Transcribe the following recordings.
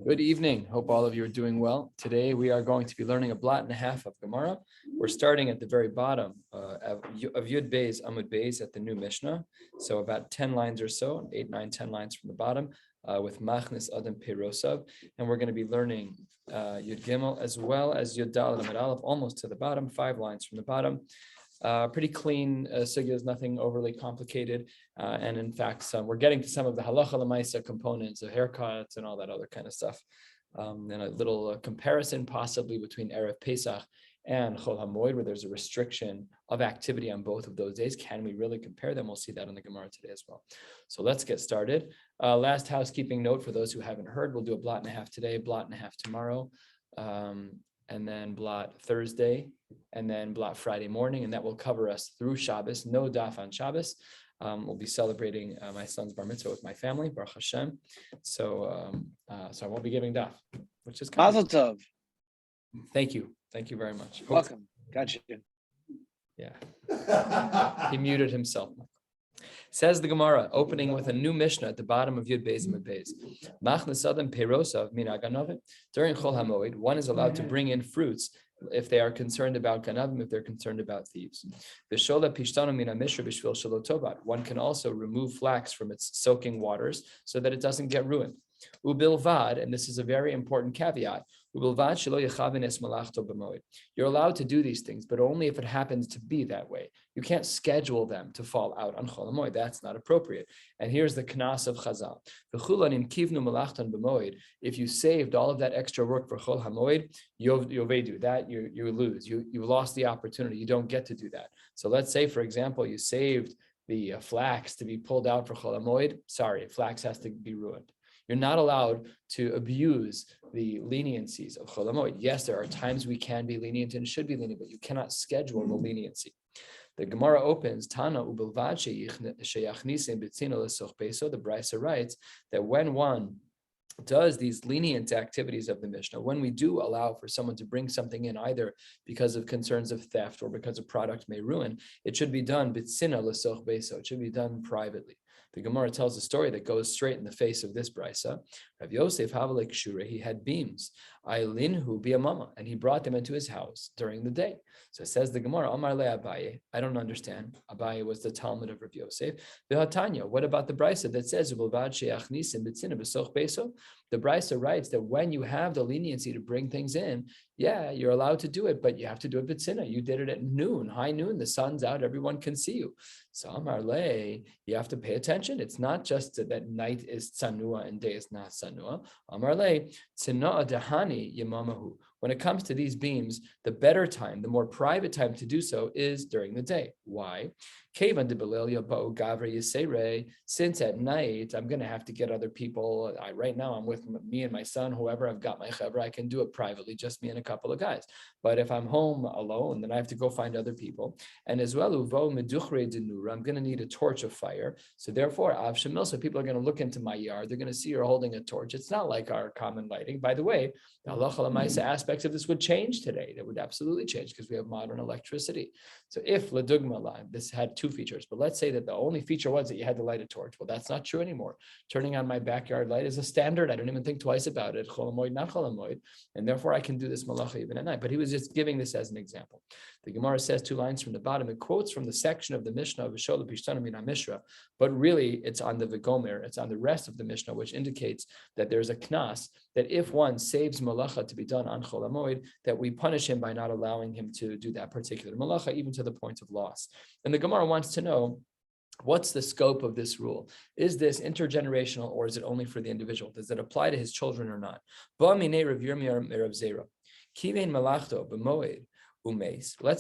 Good evening. Hope all of you are doing well. Today we are going to be learning a blot and a half of Gemara. We're starting at the very bottom of Yud Beis Amud Beis at the new Mishnah. So about 10 lines or so, 8, 9, 10 lines from the bottom with Machnis Adam Peirosav. And we're going to be learning Yud Gimel as well as Yud Dal and Amud Aleph almost to the bottom, 5 lines from the bottom. Pretty clean sugyas, nothing overly complicated. And in fact, we're getting to some of the halacha l'maisa components of haircuts and all that other kind of stuff. And a little comparison possibly between Erev Pesach and Chol HaMoed, where there's a restriction of activity on both of those days. Can we really compare them? We'll see that in the Gemara today as well. So let's get started. Last housekeeping note for those who haven't heard, we'll do a blot and a half today, blot and a half tomorrow. And then blot Thursday, and then blot Friday morning, and that will cover us through Shabbos. No daf on Shabbos. We'll be celebrating my son's bar mitzvah with my family, Baruch Hashem. So I won't be giving daf, which is kind Mazel tov. Thank you very much. Welcome. Gotcha. Yeah. He muted himself. Says the Gemara, opening with a new Mishnah at the bottom of Yud Beis Amud Beis. Machnas Adam Peirosav min haganav. During Chol HaMoed, one is allowed to bring in fruits if they are concerned about ganavim, if they're concerned about thieves. V'shola pishtanu min hamishra b'shvil shelo tobat. One can also remove flax from its soaking waters so that it doesn't get ruined. Ubilvad, and this is a very important caveat, you're allowed to do these things, but only if it happens to be that way. You can't schedule them to fall out on Chol HaMoed. That's not appropriate. And here's the knas of Chazal. If you saved all of that extra work for Chol HaMoed, yovedu, that you lose. You lost the opportunity. You don't get to do that. So let's say, for example, you saved the flax to be pulled out for Chol HaMoed. Sorry, flax has to be ruined. You're not allowed to abuse the leniencies of Chol HaMoed. Yes, there are times we can be lenient and should be lenient, but you cannot schedule the leniency. The Gemara opens, Tana ubilvad sheyachnisim b'tzina l'soch beso. The Brisa writes that when one does these lenient activities of the Mishnah, when we do allow for someone to bring something in, either because of concerns of theft or because a product may ruin, it should be done b'tzina l'soch beso. It should be done privately. The Gemara tells a story that goes straight in the face of this brisa. Rav Yosef Havalek Shure, he had beams, Ailinhu biamama, and he brought them into his house during the day. So it says the Gemara, Amar le Abaye, I don't understand. Abaye was the Talmud of Rav Yosef. V'hatanya, what about the brisa that says the brisa writes that when you have the leniency to bring things in, yeah, you're allowed to do it, but you have to do it b'tzina. You did it at noon, high noon, the sun's out, everyone can see you. So Amar le, you have to pay attention. It's not just that night is tsanua and day is not tsanua. Amar le, tzina dehani yemamahu. When it comes to these beams, the better time, the more private time to do so is during the day. Why? Since at night, I'm going to have to get other people. Right now, I'm with me and my son, whoever I've got my chevra, I can do it privately, just me and a couple of guys. But if I'm home alone, then I have to go find other people. And as well, I'm going to need a torch of fire. So therefore, so people are going to look into my yard. They're going to see you're holding a torch. It's not like our common lighting. By the way, the halacha l'maisa aspects of this would change today. They would absolutely change because we have modern electricity. So if ladugma, this had 2 features, but let's say that the only feature was that you had to light a torch. Well, that's not true anymore. Turning on my backyard light is a standard. I don't even think twice about it. Chol HaMoed, not Chol HaMoed, and therefore I can do this malacha even at night. But he was just giving this as an example. The Gemara says 2 lines from the bottom. It quotes from the section of the Mishnah of V'shola pishtanu min hamishra, but really it's on the V'gomer, it's on the rest of the Mishnah, which indicates that there's a knas that if one saves malacha to be done on Chol HaMoed, that we punish him by not allowing him to do that particular malacha, even to the point of loss. And the Gemara wants to know, what's the scope of this rule? Is this intergenerational or is it only for the individual? Does it apply to his children or not? Let's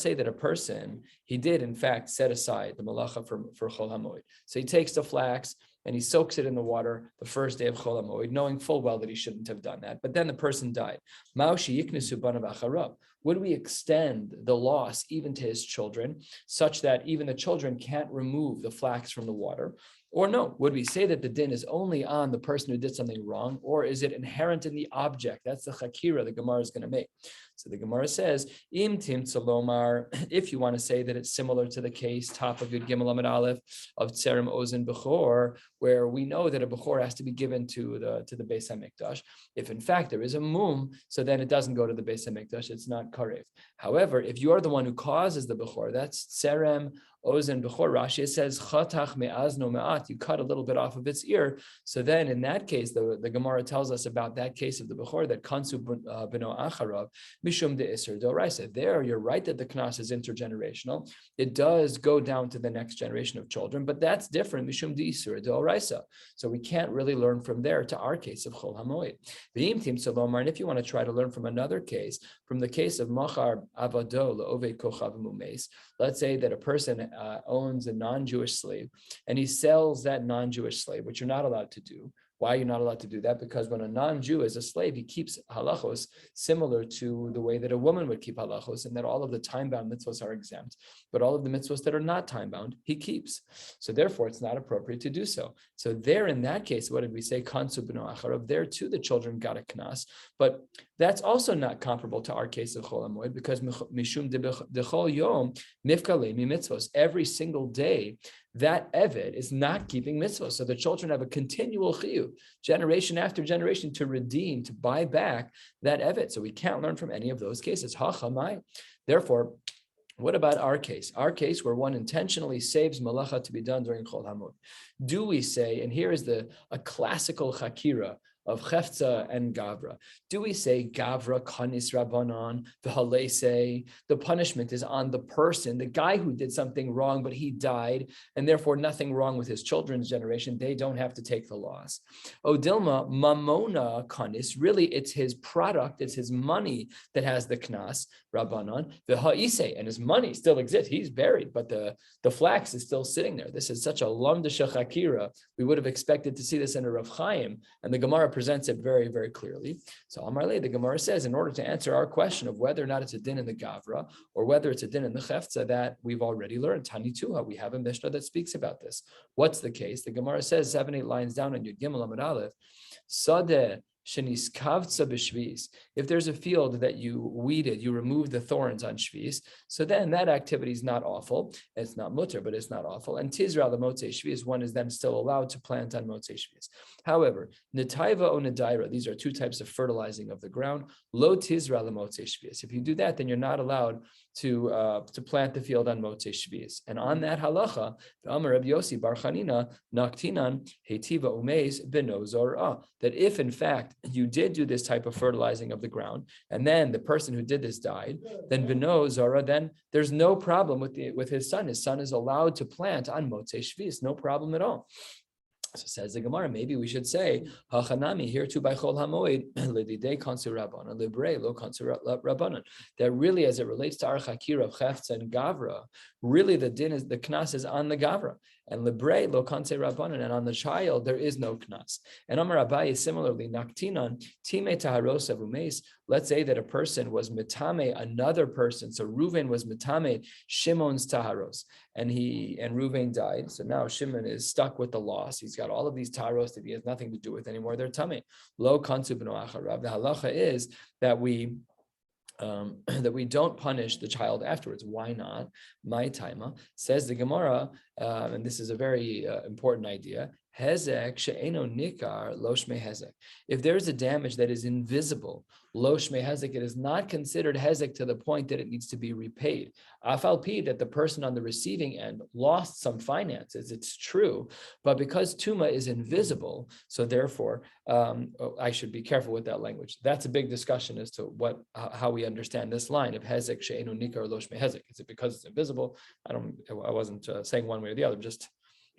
say that a person, he did in fact set aside the malacha for Chol HaMoed. So he takes the flax and he soaks it in the water the first day of Chol HaMoed, knowing full well that he shouldn't have done that. But then the person died. Would we extend the loss even to his children, such that even the children can't remove the flax from the water? Or no, would we say that the din is only on the person who did something wrong, or is it inherent in the object? That's the chakira the Gemara is going to make. So the Gemara says, Im tim tzalomar, if you want to say that it's similar to the case, top of Yud Gimel Amud Aleph, of Tserem Ozen Bechor, where we know that a Bechor has to be given to the Beis HaMikdash. If in fact there is a mum, so then it doesn't go to the Beis HaMikdash, it's not karev. However, if you are the one who causes the Bechor, that's Tserem Ozen Bechor. Rashi says, Chatach me'azno me'at, you cut a little bit off of its ear. So then in that case, the Gemara tells us about that case of the Bechor, that Kansu Beno Acharav, Mishum de Isser Doraisa. There, you're right that the Knas is intergenerational. It does go down to the next generation of children, but that's different, Mishum de Isser Doraisa. So we can't really learn from there to our case of Chol HaMoed. V'imtim Salomar, and if you want to try to learn from another case, from the case of Machar Avado Le'oved Kochav Mumes, let's say that a person owns a non-Jewish slave, and he sells that non-Jewish slave, which you're not allowed to do. Why are you not allowed to do that? Because when a non-Jew is a slave, he keeps halachos similar to the way that a woman would keep halachos, and that all of the time-bound mitzvos are exempt, but all of the mitzvos that are not time-bound, he keeps. So therefore, it's not appropriate to do so. So there, in that case, what did we say? Kansu b'no acharav. There too, the children got a knas, but that's also not comparable to our case of Chol HaMoed, because mishum dechol yom mifkalei mi mitzvos. Every single day, that Eved is not keeping mitzvahs. So the children have a continual chiyuv, generation after generation, to redeem, to buy back that Eved. So we can't learn from any of those cases. Ha-chamai. Therefore, what about our case? Our case where one intentionally saves malacha to be done during Chol HaMoed. Do we say, and here is a classical chakira of Chefza and Gavra. Do we say Gavra kanis rabbanon v'halese? The punishment is on the person, the guy who did something wrong, but he died, and therefore nothing wrong with his children's generation. They don't have to take the loss. O Dilma mamona kanis. Really, it's his product, it's his money that has the knas rabbanon v'haise, and his money still exists. He's buried, but the flax is still sitting there. This is such a lamdasha chakira. We would have expected to see this in a Rav Chaim, and the Gemara presents it very, very clearly. So Amar Le, the Gemara says, in order to answer our question of whether or not it's a din in the Gavra or whether it's a din in the Chefza, that we've already learned, Tani Tuha, we have a Mishnah that speaks about this. What's the case? The Gemara says 7-8 lines down on Yud Gimel Amud Aleph, Sadeh sheniskavtza b'shvis. If there's a field that you weeded, you removed the thorns on shvis, so then that activity is not awful. It's not mutter, but it's not awful. And tizra l'motzei shvis, one is then still allowed to plant on motzei shvis. However, netaiva or nedaira, these are two types of fertilizing of the ground. Lo tizra l'motzei shvis. If you do that, then you're not allowed to plant the field on motzei shvis. And on that halacha, the Amar Rabbi Yossi bar Chanina naktinan hetiva umeis beno zorah, that if in fact you did do this type of fertilizing of the ground, and then the person who did this died, then beno zorah, then there's no problem with his son. His son is allowed to plant on motzei shvis, no problem at all. So says the Gemara, maybe we should say, Hachanami, here too by Chol HaMoed, Lididei Kansu Rabbanon, Libre Lo Kansu Rabbanon. That really, as it relates to our Chakira of Chefza and Gavra, really the din is, the Knas is on the Gavra. And Libre Lo Kansu Rabbanon, and on the child, there is no Knas. And Amar Abaye, similarly, Naktinan, Time Taharos Avumes. Let's say that a person was Mitame, another person. So Reuven was Mitame, Shimon's Taharos. And Reuven died. So now Shimon is stuck with the loss. He's got all of these taros that he has nothing to do with anymore. They're tummy. Lo kansu b'no acharav. The halacha is that we don't punish the child afterwards. Why not? My taima, says the Gemara, and this is a very important idea. Hezek she'eno nikar lo shmei hezek. If there is a damage that is invisible, lo shmei hezek, it is not considered hezek to the point that it needs to be repaid. Afal pi, that the person on the receiving end lost some finances, it's true, but because tuma is invisible, so therefore I should be careful with that language. That's a big discussion as to how we understand this line of hezek she'eno nikar lo shmei hezek. Is it because it's invisible? I wasn't saying one way or the other, just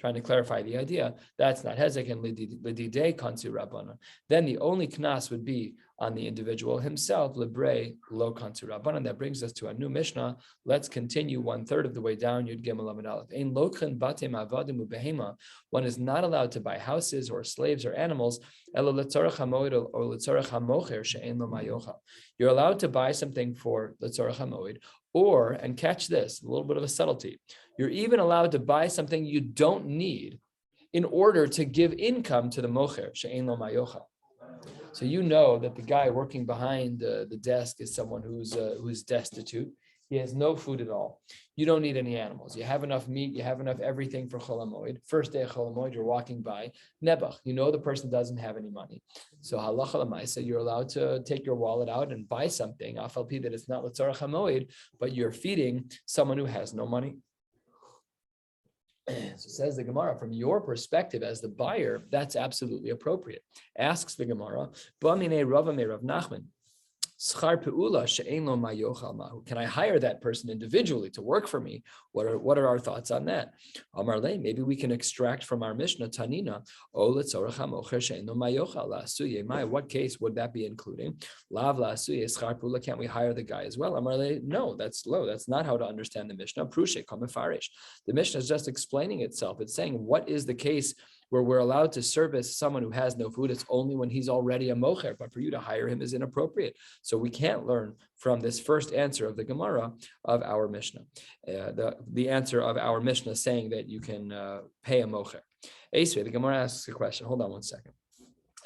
trying to clarify the idea. That's not hezek and lididei kansu rabbanon. Then the only knas would be on the individual himself, libre lo kansu rabbanon. That brings us to a new Mishnah. Let's continue 1/3 of the way down. Yud Gimel Amud Aleph. Ein lokchen batem avadim ubehema. One is not allowed to buy houses or slaves or animals. Elo letzorach hamoed or letzorach hamocher she'ein lo mayocha. You're allowed to buy something for letzorach hamoed, or, and catch this, a little bit of a subtlety, you're even allowed to buy something you don't need in order to give income to the mocher, she'ein lo mayochal. So you know that the guy working behind the desk is someone who's destitute. He has no food at all. You don't need any animals. You have enough meat. You have enough everything for Chol HaMoed. First day of Chol HaMoed, you're walking by. Nebuch, you know the person doesn't have any money. So halacha l'maisa, you're allowed to take your wallet out and buy something. Afal pi that it's not l'tzorach HaMoed, but you're feeding someone who has no money. So says the Gemara, from your perspective as the buyer, that's absolutely appropriate. Asks the Gemara, B'amine Rava me Rav Nachman, Schar pe'ula she'ein lo mayochal mahu. Can I hire that person individually to work for me? What are our thoughts on that? Amar le, maybe we can extract from our Mishnah Tanina. O letzorach hamocher she'ein lo mayochal la'asuye mai. What case would that be including? Lav la'asuye schar pe'ula. Can't we hire the guy as well? Amar le, no, that's low. That's not how to understand the Mishnah. Prushe kamefarish. The Mishnah is just explaining itself. It's saying what is the case where we're allowed to service someone who has no food. It's only when he's already a mocher, but for you to hire him is inappropriate. So we can't learn from this first answer of the Gemara of our Mishnah, the answer of our Mishnah saying that you can pay a mocher. Esvei, the Gemara asks a question. Hold on one second.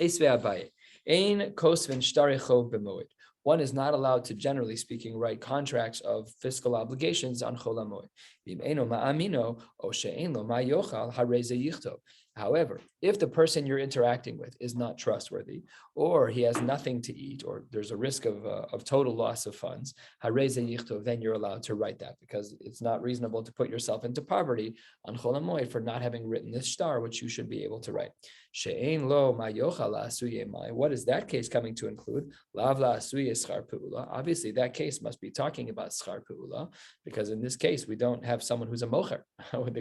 Esvei Abaye, ein kosvin shtari chov b'moed. One is not allowed to, generally speaking, write contracts of fiscal obligations on Chol HaMoed. However, if the person you're interacting with is not trustworthy, or he has nothing to eat, or there's a risk of total loss of funds, then you're allowed to write that, because it's not reasonable to put yourself into poverty on Chol HaMoed for not having written this shtar, which you should be able to write. What is that case coming to include? Obviously, that case must be talking about schar pe'ula, because in this case, we don't have someone who's a mocher.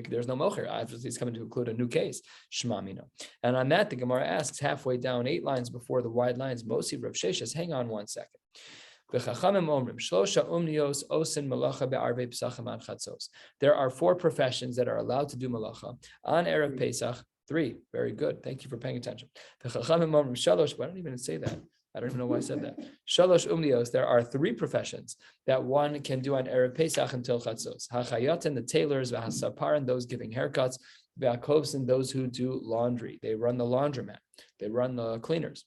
There's no mocher. Obviously, it's coming to include a new case. Shmamina. And on that, the Gemara asks halfway down, 8 lines before the wide lines, Mosi Rav Sheshes, hang on one second. There are 4 professions that are allowed to do malacha on Erev Pesach. 3, very good. Thank you for paying attention. I don't even say that. I don't even know why I said that. Shalosh umnios, there are 3 professions that one can do on Erev Pesach until Chatzos. HaChayotin, the tailors, v'hasaparan, those giving haircuts, v'hakovsin, those who do laundry. They run the laundromat. They run the cleaners.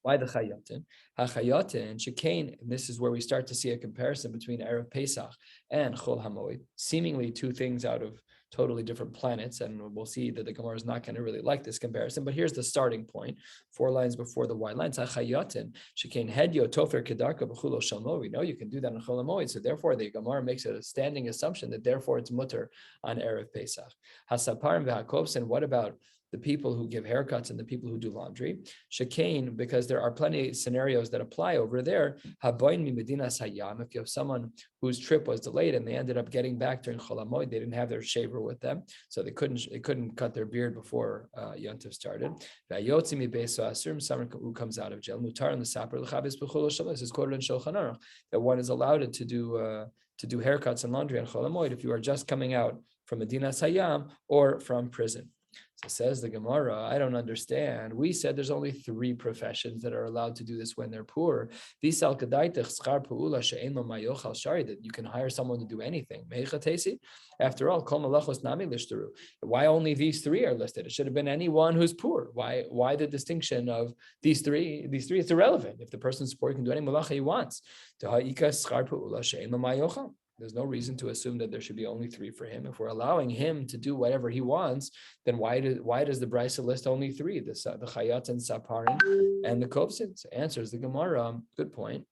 Why the chayotin? HaChayotin, shekain, and this is where we start to see a comparison between Erev Pesach and Chol HaMoed, seemingly 2 things out of totally different planets, and we'll see that the Gemara is not going to really like this comparison, but here's the starting point, 4 lines before the wide lines. HaChayotin, shekain hedyo tofer kedarka b'chulo shalmo. We know you can do that on Chol HaMoed, so therefore the Gemara makes a standing assumption that therefore it's mutter on Erev Pesach. Hasaparim v'hakovsin, what about the people who give haircuts and the people who do laundry? Shekain, because there are plenty of scenarios that apply over there. Haboin mi medinas hayam, if you have someone whose trip was delayed and they ended up getting back during Chol HaMoed, they didn't have their shaver with them, so they couldn't cut their beard before Yontif started. Vayotzi mi beso asur, someone who comes out of jail, mutar and the saper l'chabes b'chol shalom. This is quoted in Shulchan Aruch that one is allowed to do haircuts and laundry on Chol HaMoed if you are just coming out from Medinas Hayam or from prison. So says the Gemara, I don't understand. We said there's only 3 professions that are allowed to do this when they're poor. That you can hire someone to do anything. After all, why only these 3 are listed? It should have been anyone who's poor. Why the distinction of these 3? These 3, it's irrelevant. If the person's poor, he can do any malacha he wants. There's no reason to assume that there should be only 3 for him. If we're allowing him to do whatever he wants, then why does the Brisa list only 3? The Chayat and Saparin and the Kovsin? So answers the Gemara. Good point.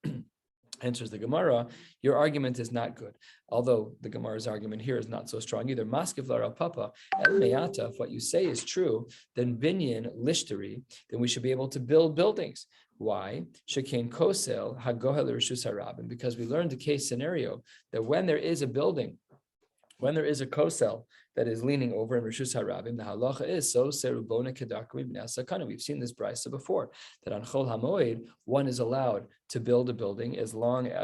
Answers the Gemara, your argument is not good. Although the Gemara's argument here is not so strong either. Maskiv lar papa el me'ata, if what you say is true, then binyan lishteri, then we should be able to build buildings. Why? Shekain kosel hagohel rishus harabim, because we learned the case scenario that when there is a building, when there is a kosel that is leaning over in Rishus Harabim, the halacha is so serubona kedakri b'nei. We've seen this brisa before, that on Chol HaMoed, one is allowed to build a building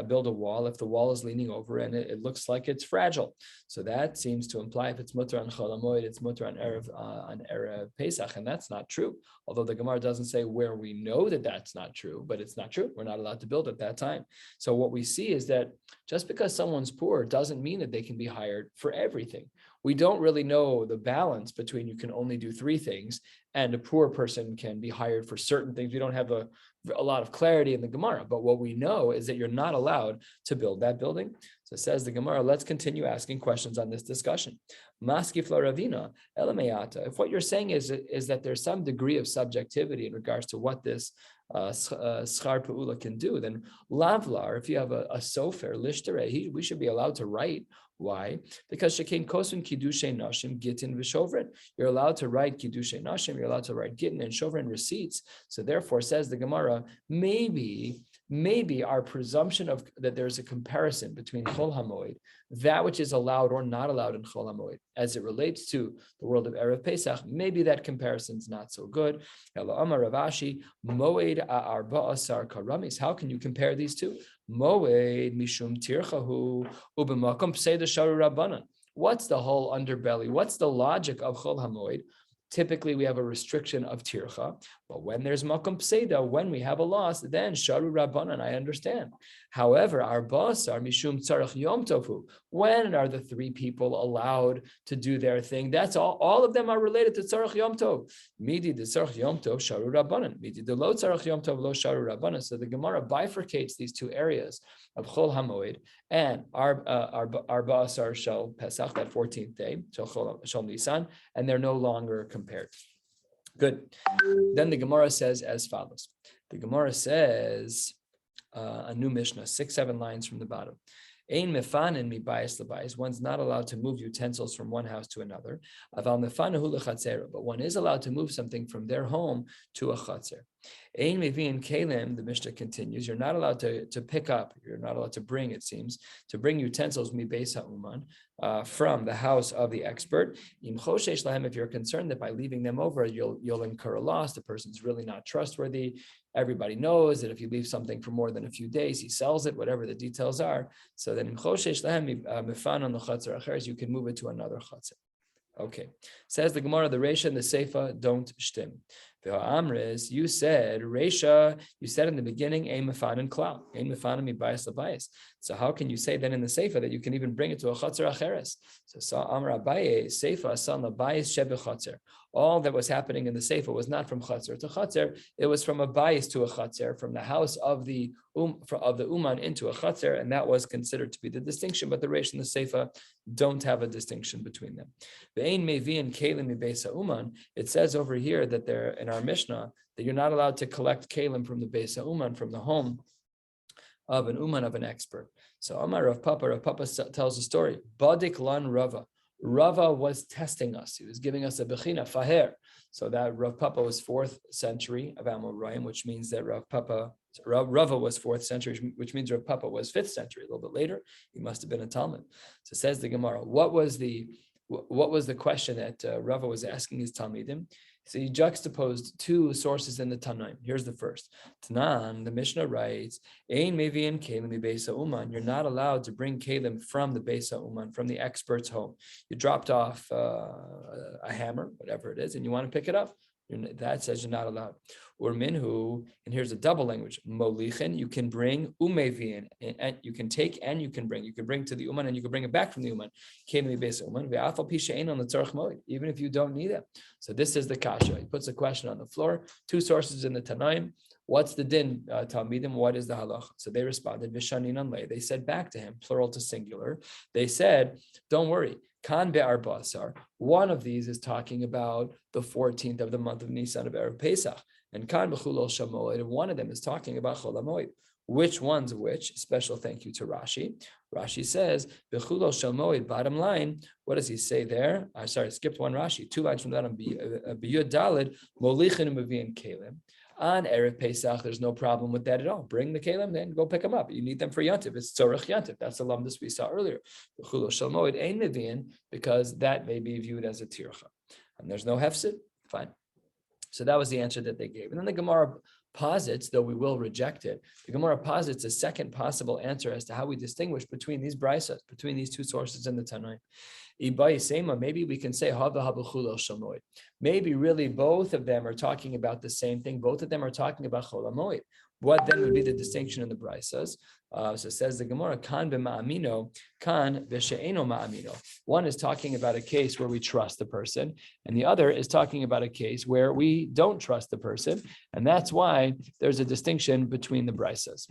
build a wall if the wall is leaning over and it looks like it's fragile. So that seems to imply if it's mutter on Chol HaMoed, it's mutter on Erev Pesach, and that's not true. Although the Gemara doesn't say where we know that that's not true, but it's not true. We're not allowed to build at that time. So what we see is that just because someone's poor doesn't mean that they can be hired for everything. we don't really know the balance between you can only do three things and a poor person can be hired for certain things. We don't have a lot of clarity in the Gemara, but what we know is that you're not allowed to build that building. So it says the Gemara, let's continue asking questions on this discussion. Maskif la Ravina, Elameata. If what you're saying is that there's some degree of subjectivity in regards to what this schar pe'ula can do, then lavlar, if you have a sofer, lishtere, we should be allowed to write. Why? Because shekein kosun kiddushay nashim gittin v'shovrin. You're allowed to write kiddushay nashim. You're allowed to write gittin and shovrin receipts. So therefore, says the Gemara, maybe our presumption of that there's a comparison between Chol HaMoed, that which is allowed or not allowed in Chol HaMoed, as it relates to the world of Erev Pesach, maybe that comparison's not so good. Ela Amar Rav Ashi, Moed Arba Asar Karamis. How can you compare these two? Moed Mishum Tirchahu Ubemakom Pseda Sharu Rabbanan. What's the whole underbelly? What's the logic of Chol HaMoed? Typically, we have a restriction of tircha, but when there's makom pseida, when we have a loss, then sharu rabbanan, I understand. However, our boss are mishum tzarech yom tofu. When are the three people allowed to do their thing? That's all. All of them are related to tzarech yom tov. Midi the tzarech yom tov sharu rabbanan. Midi the lo tzarech yom tov lo sharu rabbanan. So the Gemara bifurcates these two areas of Chol HaMoed and our Ba'asar Shel Pesach, that 14th day, Shel Nisan, and they're no longer compared. Good. Then the Gemara says as follows. The Gemara says a new Mishnah, 6-7 lines from the bottom. Ein mefanin mi bayis lebayis. One's not allowed to move utensils from one house to another. Aval mefanahu lechatzera. But one is allowed to move something from their home to a chatzer. Ein meviin kelim. The Mishnah continues. You're not allowed to pick up. You're not allowed to bring. It seems to bring utensils mi beis ha'uman from the house of the expert. Im choshesh lahem. If you're concerned that by leaving them over, you'll incur a loss. The person's really not trustworthy. Everybody knows that if you leave something for more than a few days, he sells it, whatever the details are. So then, you can move it to another chatzar. Okay. Says the Gemara, the Reisha and the Seifa don't shtim. Amris, you said Reisha, you said in the beginning, ein mefanin klal, ein mefanin mi bayis labayis. So how can you say then in the Seifa that you can even bring it to a chatzar acheres? So sa Amar Abaye, Seifa san labayis shebe chatzar. All that was happening in the Seifa was not from chatzar to chatzar; it was from a bayis to a chatzar, from the house of the uman into a chatzar, and that was considered to be the distinction. But the Reish and the Seifa don't have a distinction between them. Ve'ein mevi'in kelim mibeis ha'uman. It says over here that they're in our Mishnah that you're not allowed to collect kelim from the beis ha'uman, from the home of an uman, of an expert. So Amar Rav Papa tells a story. Badik lan Rava. Rava was testing us. He was giving us a bechina, faher. So that Rav Papa was 4th century of Amoraim, which means that Rava was 4th century, which means Rav Papa was 5th century, a little bit later. He must have been a Talmud. So says the Gemara, what was the question that Rava was asking his Talmidim? So he juxtaposed two sources in the Tanaim. Here's the first. Tanan, the Mishnah writes, Ein mevi'in kelim mi beis ha'uman. You're not allowed to bring kelim from the beis ha'uman, from the expert's home. You dropped off a hammer, whatever it is, and you want to pick it up. That says you're not allowed. Or minhu, and here's a double language. Molichin, you can bring umevian, and you can take and you can bring. You can bring to the uman and you can bring it back from the uman. Even if you don't need it. So this is the kasha. He puts a question on the floor. Two sources in the Tanaim. What's the din, Talmidim? What is the halach? So they responded, Vishanin anle. They said back to him, plural to singular. They said, don't worry. Kan be'ar basar. One of these is talking about the 14th of the month of Nisan of Erev Pesach. And kan b'chulol shamoed. And one of them is talking about chol hamoed. Which one's which? Special thank you to Rashi. Rashi says, b'chulol shamoed, bottom line, what does he say there? I skipped one Rashi. 2 lines from that on B'yud Daled, molichin u'mevi'in kelim. On Erev Pesach, there's no problem with that at all. Bring the kelim, then go pick them up. You need them for Yantiv. It's tzorech Yantiv. That's the lamdas we saw earlier. B'chulol shamoed ein mevi'in, because that may be viewed as a tircha. And there's no hefsid. Fine. So that was the answer that they gave. And then the Gemara posits, though we will reject it, the Gemara posits a second possible answer as to how we distinguish between these brisas, between these two sources in the Tanaim. Maybe we can say maybe really both of them are talking about the same thing. Both of them are talking about chol hamoed. What then would be the distinction in the Braisas? So it says the Gemara, kan b'ma'amino, kan v'she'eno ma'amino. One is talking about a case where we trust the person, and the other is talking about a case where we don't trust the person, and that's why there's a distinction between the Braisas.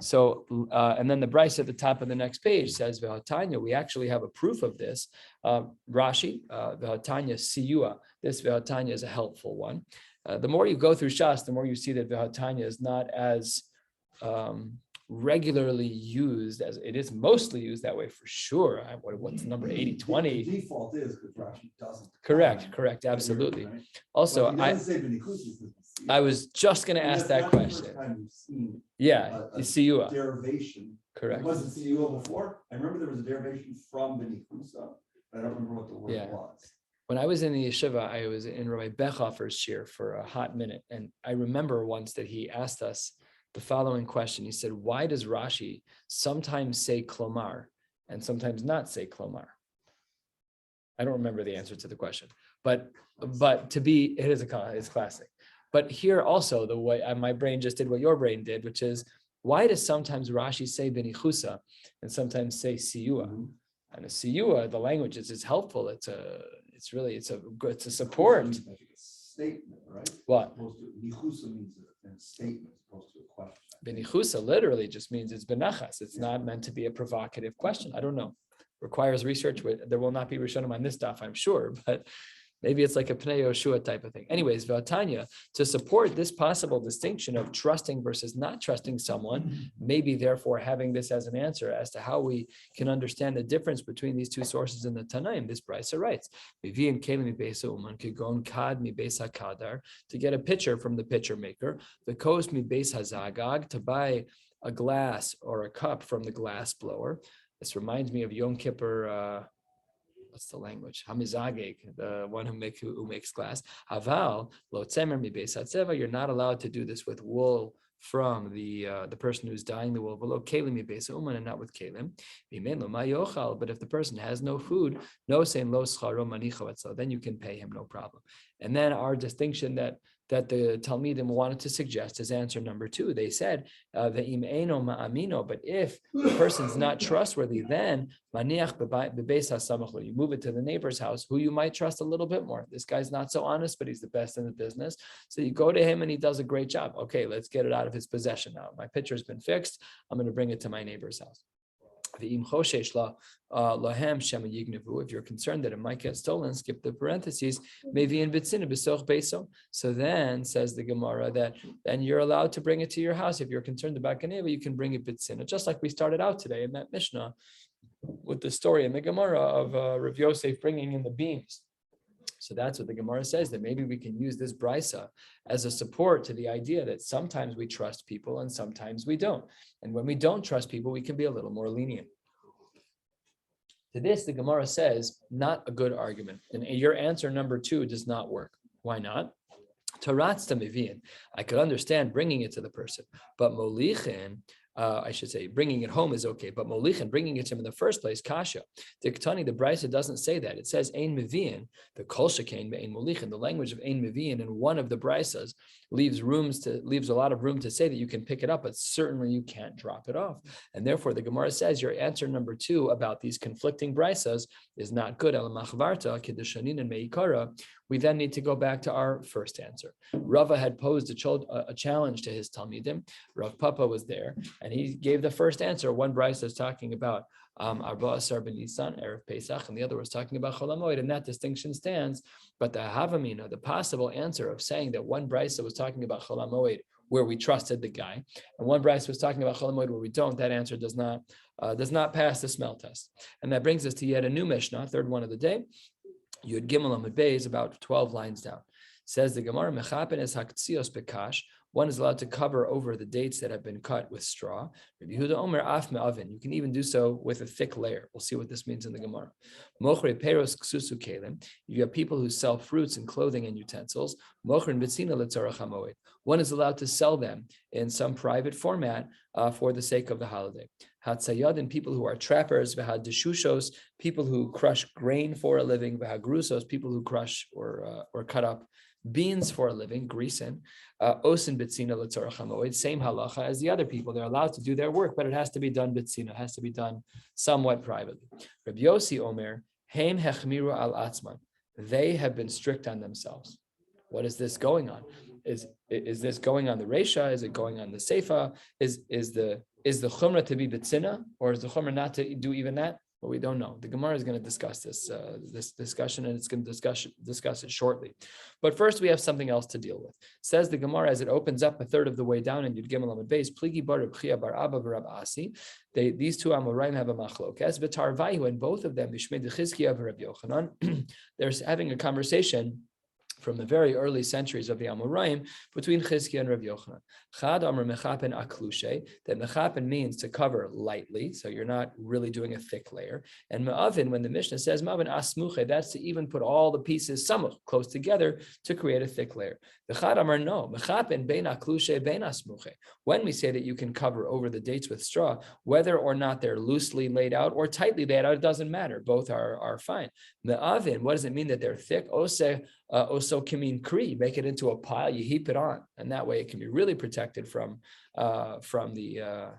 So, and then the Braisa at the top of the next page says, V'hatanya, we actually have a proof of this. Rashi, V'hatanya siyua. This V'hatanya is a helpful one. The more you go through Shas, the more you see that V'hatanya is not as regularly used as it is mostly used that way for sure. What's number 80-20? The default is because Rashi doesn't. Correct, absolutely. Right? Also, I was just going to ask that question. Siyua. Derivation. Correct. It wasn't Siyua before. I remember there was a derivation from Benikusa, but I don't remember what the word was. When I was in the yeshiva, I was in Rabbi Bechhofer's shiur for a hot minute. And I remember once that he asked us the following question. He said, why does Rashi sometimes say klomar and sometimes not say klomar? I don't remember the answer to the question, but it's classic. But here also, the way my brain just did what your brain did, which is, why does sometimes Rashi say benichusa and sometimes say siyua? Mm-hmm. And a siyua, the language is helpful. It's a support. Like a statement, right? What? Nichusa means a statement opposed to a question. Benichusa literally just means it's benachas. It's not meant to be a provocative question. I don't know. Requires research. There will not be Rishonim on this daf, I'm sure, but maybe it's like a Pnei Yoshua type of thing. Anyways, V'atanya, to support this possible distinction of trusting versus not trusting someone, maybe therefore having this as an answer as to how we can understand the difference between these two sources in the Tanaim, this Braisa writes, to get a pitcher from the pitcher maker, the kos mi beis hazagag, to buy a glass or a cup from the glass blower. This reminds me of Yom Kippur, what's the language? Hamizageg, the one who makes glass. Haval lo tzemer mi beis hatzeva. You're not allowed to do this with wool from the person who's dyeing the wool. Below kelim mi beis uman, and not with kelim. V'mein lo ma yochal. But if the person has no food, no sein lo scharo manicho etzlo, then you can pay him, no problem. And then our distinction that the Talmidim wanted to suggest is answer number 2. They said, ve'im eino ma'amino, but if the person's not trustworthy, then maniach bebeis hasamachlo, you move it to the neighbor's house, who you might trust a little bit more. This guy's not so honest, but he's the best in the business. So you go to him and he does a great job. Okay, let's get it out of his possession now. My pitcher's been fixed. I'm going to bring it to my neighbor's house. If you're concerned that it might get stolen, skip the parentheses. So then, says the Gemara, that then you're allowed to bring it to your house. If you're concerned about Ganeva, you can bring it bitzina. Just like we started out today in that Mishnah with the story in the Gemara of Rav Yosef bringing in the beams. So that's what the Gemara says, that maybe we can use this Braisa as a support to the idea that sometimes we trust people and sometimes we don't. And when we don't trust people, we can be a little more lenient. To this, the Gemara says, not a good argument. And your answer number 2 does not work. Why not? Taratzta mivian. I could understand bringing it to the person, but molichin, I should say, bringing it home is okay, but molichin, bringing it to him in the first place, kasha. The Kattan, the Braisa doesn't say that. It says ein mivian, the kol shekain be'ein molichin. The language of ein mivian in one of the Braisas leaves a lot of room to say that you can pick it up, but certainly you can't drop it off. And therefore, the Gemara says your answer number 2 about these conflicting Braisas is not good. El machvarta kedushanin and meikara. We then need to go back to our first answer. Rava had posed a challenge to his Talmidim. Rav Papa was there, and he gave the first answer. One Braisa is talking about Arba Asar ben Nisan, Erev Pesach, and the other was talking about Chol HaMoed, and that distinction stands. But the Havamina, the possible answer of saying that one Braisa was talking about Chol HaMoed, where we trusted the guy, and one Braisa was talking about Chol HaMoed, where we don't, that answer does not pass the smell test. And that brings us to yet a new Mishnah, third one of the day. Yud Gimel Amud Bey is about 12 lines down. Says the Gemara, Mechapen es haktzios bekash. One is allowed to cover over the dates that have been cut with straw. Rabbi Yehuda Omer af me'avin. You can even do so with a thick layer. We'll see what this means in the Gemara. Mochre peros ksusu kelim. You have people who sell fruits and clothing and utensils. Mochrin betzina letzarach hamoed. One is allowed to sell them in some private format for the sake of the holiday. Hatzayadin, people who are trappers. V'had deshushos, people who crush grain for a living. V'had grusos, people who crush or cut up beans for a living, grisen, osin bitzina l'tzorach hamoed, same halacha as the other people. They're allowed to do their work, but it has to be done bitzina, it has to be done somewhat privately. Rabbi Yossi Omer, heim hechmiru al atzman. They have been strict on themselves. What is this going on? Is this going on the Reisha? Is it going on the Seifa? Is the Chumrah to be B'tzina, or is the Chumrah not to do even that? Well, we don't know. The Gemara is going to discuss this discussion, and it's going to discuss it shortly. But first, we have something else to deal with. Says the Gemara as it opens up a third of the way down in Yud Gimel Amud Beis, Pligi bar Reb Chia bar Abba bar Rab Asi. These two Amoraim have a machlokes. V'tarvayu, and both of them, Bishmei Dechizkiya bar Reb Yochanan, they're having a conversation from the very early centuries of the Amoraim between Chizkiya and Rabbi Yochanan. Chad Amar mechapen aklushe, that mechapen means to cover lightly, so you're not really doing a thick layer. And me'avin, when the Mishnah says me'avin asmuche, that's to even put all the pieces samuch, close together, to create a thick layer. The Chad Amar no, mechapen bein aklushe bein asmuche. When we say that you can cover over the dates with straw, whether or not they're loosely laid out or tightly laid out, it doesn't matter. Both are fine. Me'avin, what does it mean that they're thick? Also kimin kri, make it into a pile, you heap it on, and that way it can be really protected from the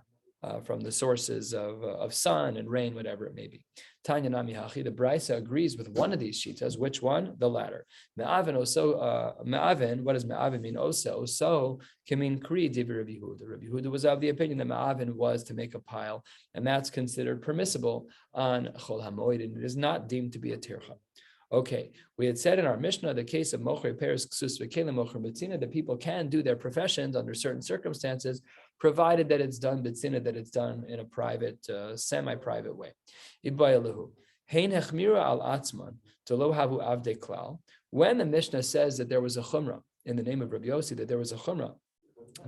sources of sun and rain, whatever it may be. Tanya Nami Hachi, the Brisa agrees with one of these shitas. Which one? The latter. Me'avin also me'avin. What does me'avin mean? Oso kimin kri divi Rabbi Yehuda. Rabbi Yehuda was of the opinion that me'avin was to make a pile, and that's considered permissible on Chol HaMoed, and it is not deemed to be a tircha. Okay, we had said in our Mishnah, the case of Mocher Peres Ksus V'Kelim Mocher Betzina, that people can do their professions under certain circumstances, provided that it's done Betzina, that it's done in a private, semi-private way. Ibayalahu. Hein Hechmira al Atzman, to lo havu avde klal. When the Mishnah says that there was a chumrah, in the name of Rabbi Yossi, that there was a chumrah,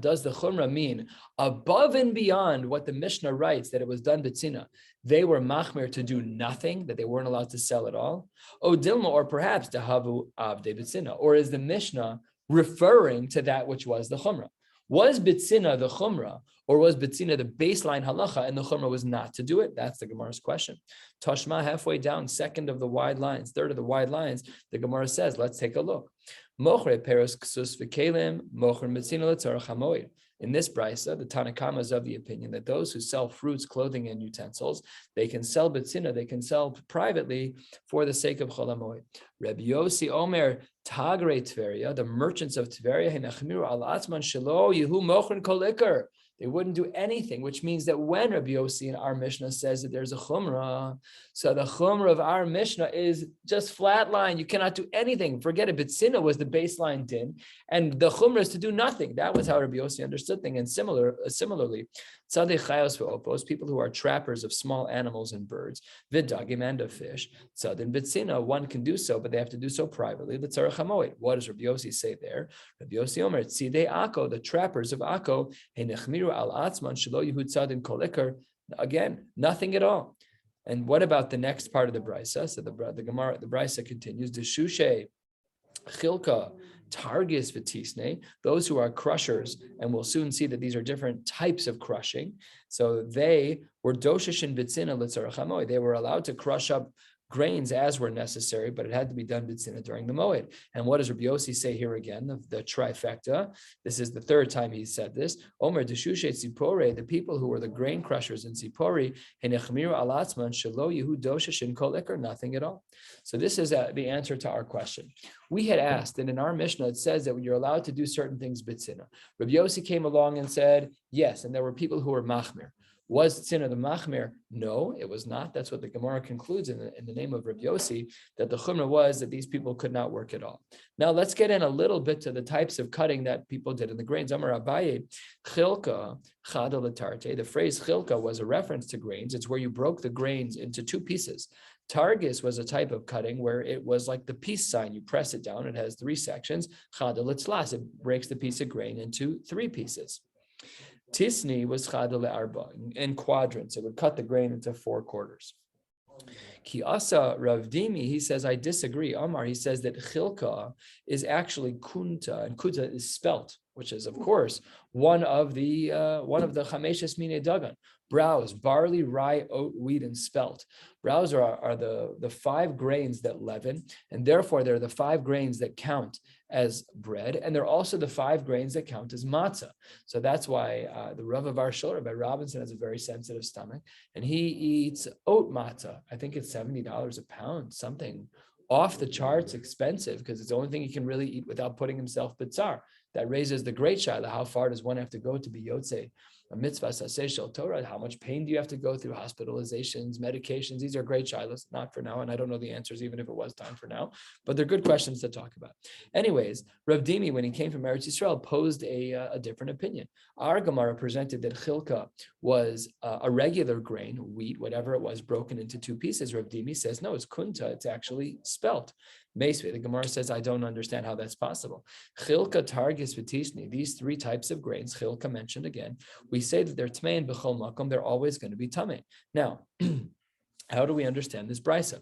does the chumrah mean above and beyond what the Mishnah writes, that it was done Betzina, they were machmir to do nothing, that they weren't allowed to sell at all? O dilma, or perhaps dahavu avde Betzina, or is the Mishnah referring to that which was the chumrah? Was Betzina the chumrah, or was Betzina the baseline halacha, and the chumrah was not to do it? That's the Gemara's question. Tashma, halfway down, second of the wide lines, third of the wide lines, the Gemara says, let's take a look. Mochre peros ksus v'kelim, mochre Betzina l'tzarach hamoed. In this brisa, the Tanakhama is of the opinion that those who sell fruits, clothing, and utensils, they can sell betzina, they can sell privately for the sake of Chol HaMoed. Rabbi Yossi Omer, Tagre Tveria, the merchants of Tveria, Henachmiru al Atzman Shelo Yehu Mochrin Kol Iker. They wouldn't do anything, which means that when Rabbi Yossi in our Mishnah says that there's a chumrah, so the chumrah of our Mishnah is just flat line. You cannot do anything. Forget it. Betzina was the baseline din, and the chumrah is to do nothing. That was how Rabbi Yossi understood things. And similarly, tzadei chayos ve'opos, people who are trappers of small animals and birds, v'dagim, and of fish, tzadin betzina, one can do so, but they have to do so privately. L'tzarach hamoed. What does Rabbi Yossi say there? Rabbi Yossi Omer, tzidei Akko, the trappers of Akko, henechmiru al atzman shelo yehu tzadin kol iker. Again, nothing at all. And what about the next part of the brisa? So the Gemara, the brisa continues. Deshushe chilka targis v'tisne, those who are crushers, and we'll soon see that these are different types of crushing. So they were doshishin bitzina l'tzarach hamoed. They were allowed to crush up grains as were necessary, but it had to be done bitzina during the Moed. And what does Rabbi Yossi say here again? The trifecta. This is the third time he said this. Omer deshushe tzipore, the people who were the grain crushers in Tzipori, henechmiru al atzman shelo yehu doshishin kol iker, nothing at all. So this is the answer to our question. We had asked, and in our Mishnah it says that you're allowed to do certain things bitzina. Rabbi Yossi came along and said yes, and there were people who were machmir. Was tzina the machmir? No, it was not. That's what the Gemara concludes in the name of Rabbi Yossi, that the chumrah was that these people could not work at all. Now let's get in a little bit to the types of cutting that people did in the grains. Amar Abaye, chilka chada l'tarte. The phrase chilka was a reference to grains. It's where you broke the grains into two pieces. Targis was a type of cutting where it was like the peace sign. You press it down. It has three sections. Chada l'tzlas. It breaks the piece of grain into three pieces. Tisni was chada le'arba, in quadrants. It would cut the grain into 4 quarters. Ki asa Rav Dimi, he says, I disagree. Amar, he says that chilka is actually kunta, and kunta is spelt which is of course one of the chameshes mine dagan. Browse, barley, rye, oat, wheat, and spelt. Browse are the 5 grains that leaven, and therefore they're the 5 grains that count as bread, and they're also the 5 grains that count as matzah. So that's why the Rav of our Shul, Rabbi Robinson, has a very sensitive stomach, and he eats oat matzah. I think it's $70 a pound, something off the charts expensive, because it's the only thing he can really eat without putting himself bitzar. That raises the great shaila: how far does one have to go to be yotzei a mitzvah saseh shel Torah? How much pain do you have to go through? Hospitalizations, medications. These are great shilas, not for now, and I don't know the answers, even if it was time for now. But they're good questions to talk about. Anyways, Rav Dimi, when he came from Eretz Yisrael, posed a different opinion. Our Gemara presented that chilka was a regular grain, wheat, whatever it was, broken into 2 pieces. Rav Dimi says, no, it's kunta. It's actually spelt. Meisve, the Gemara says, I don't understand how that's possible. Chilka, targis, v'tisni, these 3 types of grains, chilka mentioned again, we say that they're tmein b'chol makom, they're always going to be tamei. Now, how do we understand this brisa?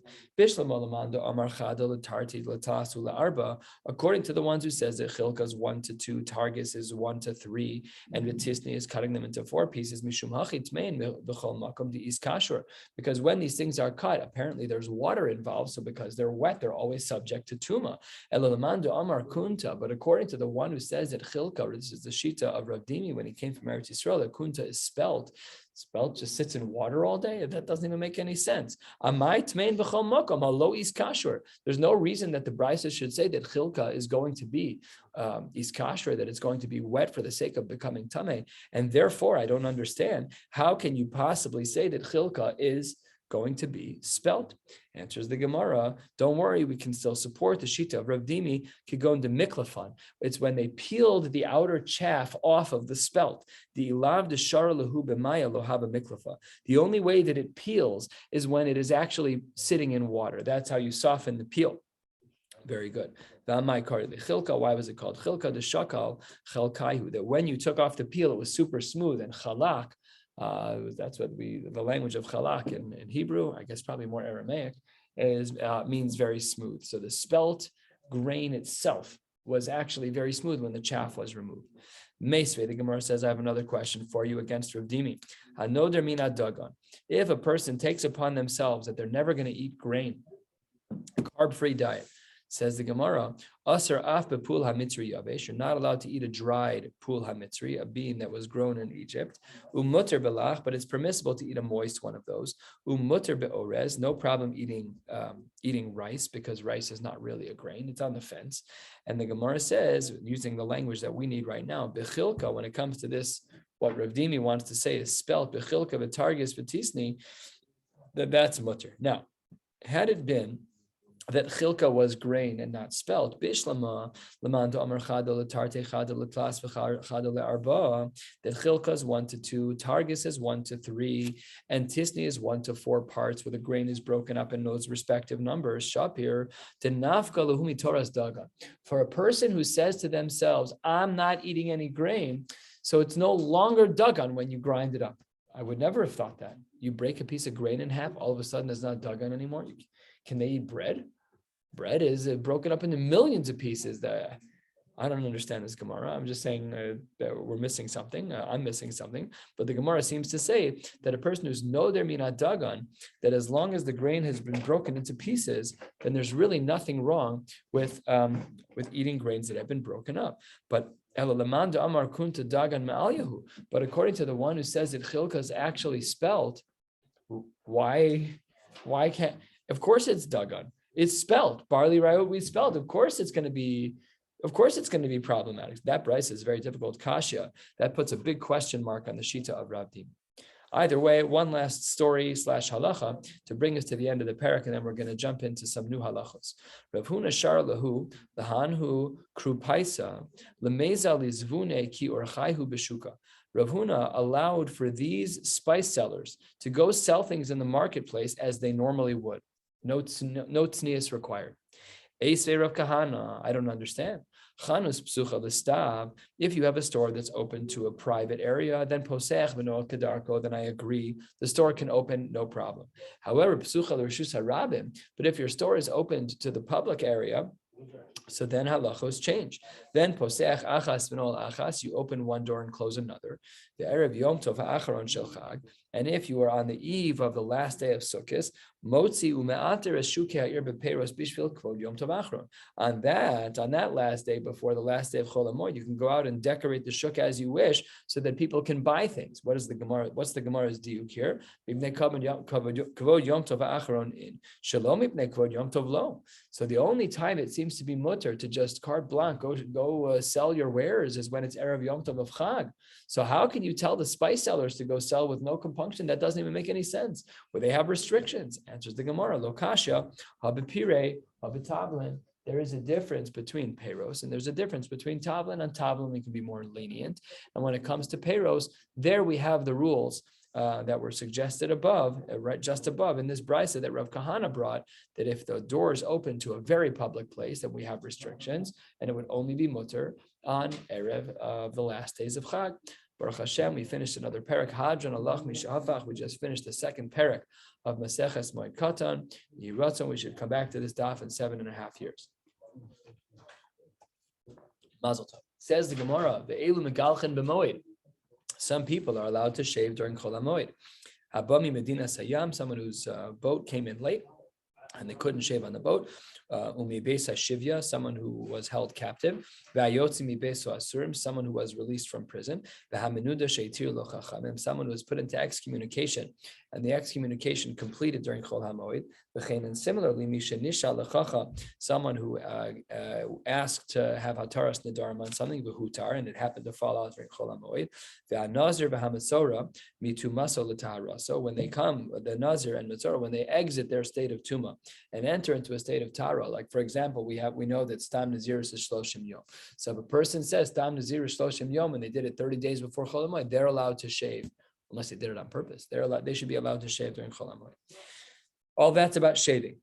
According to the ones who says that chilka is 1 to 2, targis is 1 to 3, and v'tisni is cutting them into 4 pieces. Because when these things are cut, apparently there's water involved. So because they're wet, they're always subject to tuma. But according to the one who says that chilka, this is the shita of Rav Dimi when he came from Eretz Yisrael, that kunta is spelt just sits in water all day. That doesn't even make any sense. There's no reason that the brisa should say that chilka is going to be iskashra, that it's going to be wet for the sake of becoming tamei. And therefore, I don't understand, how can you possibly say that chilka is going to be spelt? Answers the Gemara, don't worry, we can still support the shita of Rav Dimi, kigon de miklafan. It's when they peeled the outer chaff off of the spelt. The ilav de shara lahu b'maya lohaba miklafa. The only way that it peels is when it is actually sitting in water. That's how you soften the peel. Very good. Why was it called chilka? The shakal chelkaihu, that when you took off the peel, it was super smooth, and chalak, that's what the language of chalak in Hebrew, I guess probably more Aramaic, means very smooth. So the spelt grain itself was actually very smooth when the chaff was removed. Meisve, the Gemara says, I have another question for you against Rav Dimi. Hanoder mina dagan. If a person takes upon themselves that they're never going to eat grain, carb-free diet, says the Gemara, Asar af bepul hamitzri yavesh, you're not allowed to eat a dried pul hamitzri, a bean that was grown in Egypt. Mutter belach, but it's permissible to eat a moist one of those. Mutter beorez, no problem eating rice, because rice is not really a grain; it's on the fence. And the Gemara says, using the language that we need right now, bechilka, when it comes to this, what Rav Dimi wants to say is spelt bechilka v'targis v'tisni, that's mutter. Now, had it been that chilka was grain and not spelt, bishlama lamanda amar chada letarte chada letlas v'chada le'arba, that chilka is 1 to 2, targis is 1 to 3, and tisni is 1 to 4 parts, where the grain is broken up in those respective numbers. Shapir denafka lehumi toras daga. For a person who says to themselves, "I'm not eating any grain," so it's no longer dagan when you grind it up. I would never have thought that. You break a piece of grain in half, all of a sudden it's not dagan anymore. Can they eat bread? Bread is broken up into millions of pieces. That I don't understand this Gemara. I'm just saying that we're missing something. I'm missing something. But the Gemara seems to say that a person who's noder mina dagan, that as long as the grain has been broken into pieces, then there's really nothing wrong with eating grains that have been broken up. But according to the one who says that chilka is actually spelt, why can't? Of course it's dagan. It's spelt barley, rye, we spelled. Of course it's going to be problematic. That brisa is very difficult. Kasha, that puts a big question mark on the shita of Rav Dimi. Either way, one last story / halacha to bring us to the end of the parak, and then we're going to jump into some new halachos. Rav Huna shar lahu lahanhu krupaisa lemeza lizvune ki orchaihu beshuka. Rav Huna allowed for these spice sellers to go sell things in the marketplace as they normally would. No tznius required. Eisvei Rav Kahana, I don't understand. Chanus psucha l'stav. If you have a store that's open to a private area, then posech v'noel kedarko, then I agree. The store can open, no problem. However, psucha l'reshus harabim. But if your store is opened to the public area, So then halachos change. Then poseach achas v'nol achas, you open one door and close another. The erev yom tov ha'acharon shel chag. And if you are on the eve of the last day of Sukkot, motzi ume'ater es shukei ha'ir bepeiros bishvil kvod yom tov acharon. On that last day before the last day of Chol HaMoed, you can go out and decorate the shuk as you wish, so that people can buy things. What's the Gemara's diuk here? Kvod yom tov ha'acharon in shalom ipnei kvod yom tov lo. So the only time it seems to be mutter to just carte blanche go sell your wares is when it's erev yom tov of Chag. So how can you tell the spice sellers to go sell with no compunction? That doesn't even make any sense. Where they have restrictions. Answers the Gemara. Lo kasha habipire habitavlin. There is a difference between peiros and there's a difference between tavlin. On tavlin we can be more lenient, and when it comes to peiros, there we have the rules that were suggested above, right just above in this brisa that Rav Kahana brought, that if the door is open to a very public place, then we have restrictions, and it would only be mutter on Erev of the last days of Chag. Baruch Hashem, we finished another parak. Hadran alach mishahafach. We just finished the second parak of Maseches Moed Kattan. Yiratzon, we should come back to this daf in 7.5 years. Mazel tov. Says the Gemara, ve'elu megalchen b'moed. Some people are allowed to shave during Chol HaMoed. Habami Medina Sayam, someone whose boat came in late and they couldn't shave on the boat. Umi Beis Shivya, someone who was held captive. V'ayotzi mi Beis Asurim, someone who was released from prison. V'hamenuda sheitir lo chachamim, someone who was put into excommunication, and the excommunication completed during Chol HaMoed. And similarly, Misha Nisha Lechacha, someone who asked to have Hataras Nedarim on something, V'hutar, and it happened to fall out during Chol HaMoed. V'hanazir v'hamatzora mitumaso l'tahara. So when they come, the Nazir and Matzora, when they exit their state of Tuma and enter into a state of Tara, like for example, we know that Stam Naziris is Shloshim Yom. So if a person says Stam Nazir is Shloshim Yom and they did it 30 days before Chol HaMoed, they're allowed to shave, unless they did it on purpose. They should be allowed to shave during Chol HaMoed. All that's about shaving.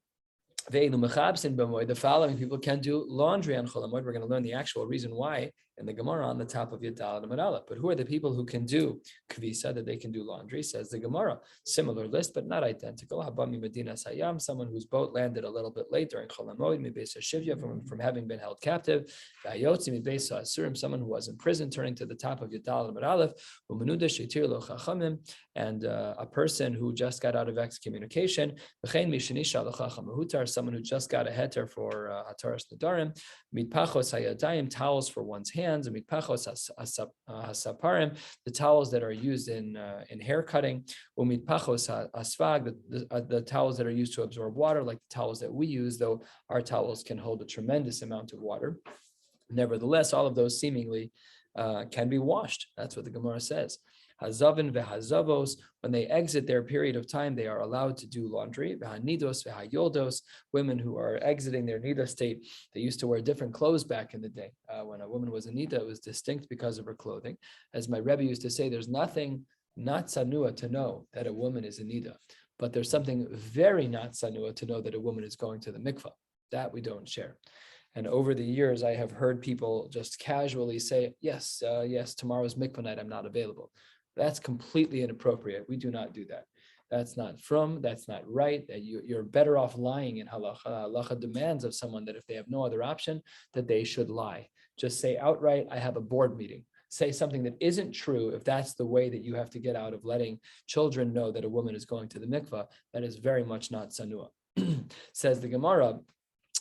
The following people can do laundry on Chol HaMoed. We're going to learn the actual reason why in the Gemara on the top of Yadal and Aleph. But who are the people who can do kvisa, that they can do laundry? Says the Gemara. Similar list, but not identical. Habami Medina Sayam, someone whose boat landed a little bit late during Chol HaMoed, Mibesa Shivya, from having been held captive. Vayotzi Mibesa Asurim, someone who was in prison, turning to the top of Yadal and Aleph. Umenuda Sheitir Lo Chachamim, and a person who just got out of excommunication. V'chein Mishanisha Lo Chacham Hutar, someone who just got a heter for Hataras Nedarim. Mitpachos Hayadayim, towels for one's hands, and mitpachos hasaparim, the towels that are used in hair cutting, or mitpachos asfag, the towels that are used to absorb water, like the towels that we use, though our towels can hold a tremendous amount of water. Nevertheless, all of those seemingly can be washed. That's what the Gemara says. Hazavin v'hazavos, when they exit their period of time, they are allowed to do laundry. V'hanidos v'hayoldos, women who are exiting their nida state, they used to wear different clothes back in the day. When a woman was a nida, it was distinct because of her clothing. As my Rebbe used to say, there's nothing not sanua to know that a woman is a nida, but there's something very not sanua to know that a woman is going to the mikvah. That we don't share. And over the years, I have heard people just casually say, yes, tomorrow's mikvah night, I'm not available. That's completely inappropriate. We do not do that. That's not that's not right. You're better off lying in halacha. Halacha demands of someone that if they have no other option, that they should lie. Just say outright, I have a board meeting. Say something that isn't true. If that's the way that you have to get out of letting children know that a woman is going to the mikvah, that is very much not sanua. Says the Gemara,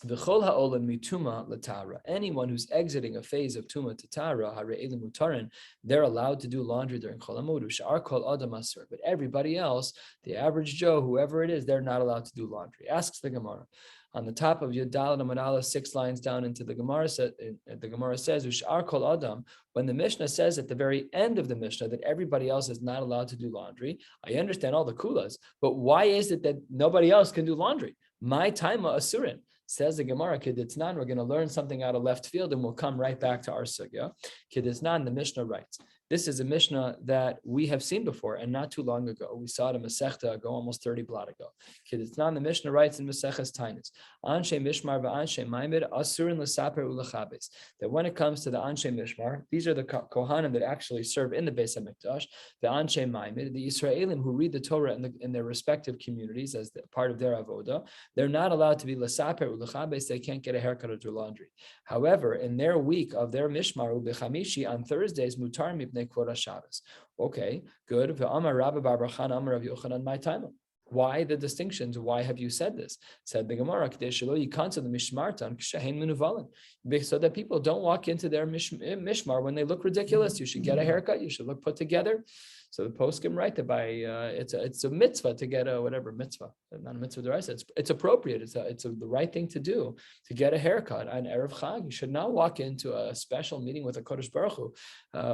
V'chol ha'olam mituma l'tara. Anyone who's exiting a phase of tuma to tara, hare'elim mutarin, they're allowed to do laundry during Chol HaMoed. Sh'ar kol adam asur. But everybody else, the average Joe, whoever it is, they're not allowed to do laundry. Asks the Gemara. On the top of Yudal and Amanala, 6 lines down into the Gemara, the Gemara says, Ush'ar kol adam. When the Mishnah says at the very end of the Mishnah that everybody else is not allowed to do laundry, I understand all the kulas, but why is it that nobody else can do laundry? My taima asurin. Says the Gemara, Kiditznan, we're going to learn something out of left field and we'll come right back to our sugya. Kiditznan, the Mishnah writes, This is a Mishnah that we have seen before, and not too long ago. We saw it in Masechta ago, almost 30 blot ago. Kitnan, the Mishnah writes in Maseches Tainis, Anshe Mishmar v'Anshe Maimed Asurin l'Saper u'Lechabes. That when it comes to the Anshe Mishmar, these are the Kohanim that actually serve in the Beis Hamikdash. The Anshe Maimed, the Israelim who read the Torah in their respective communities as part of their avoda, they're not allowed to be l'Saper u'Lechabes. They can't get a haircut or do laundry. However, in their week of their Mishmar u'Bechamishi on Thursdays, Mutar Mipnei Kvod Shabbos. Okay, good. V'Amar Rabbi Bar Bar Chana Amar Rav Yochanan my time. Why the distinctions? Why have you said this? Said the Gemara, so that people don't walk into their mishmar when they look ridiculous. You should get a haircut. You should look put together. So the poskim write that by it's a mitzvah to get a whatever mitzvah, not a mitzvah deraisa. It's appropriate. It's the right thing to do to get a haircut on erev Chag. You should not walk into a special meeting with a Kodesh Baruch Hu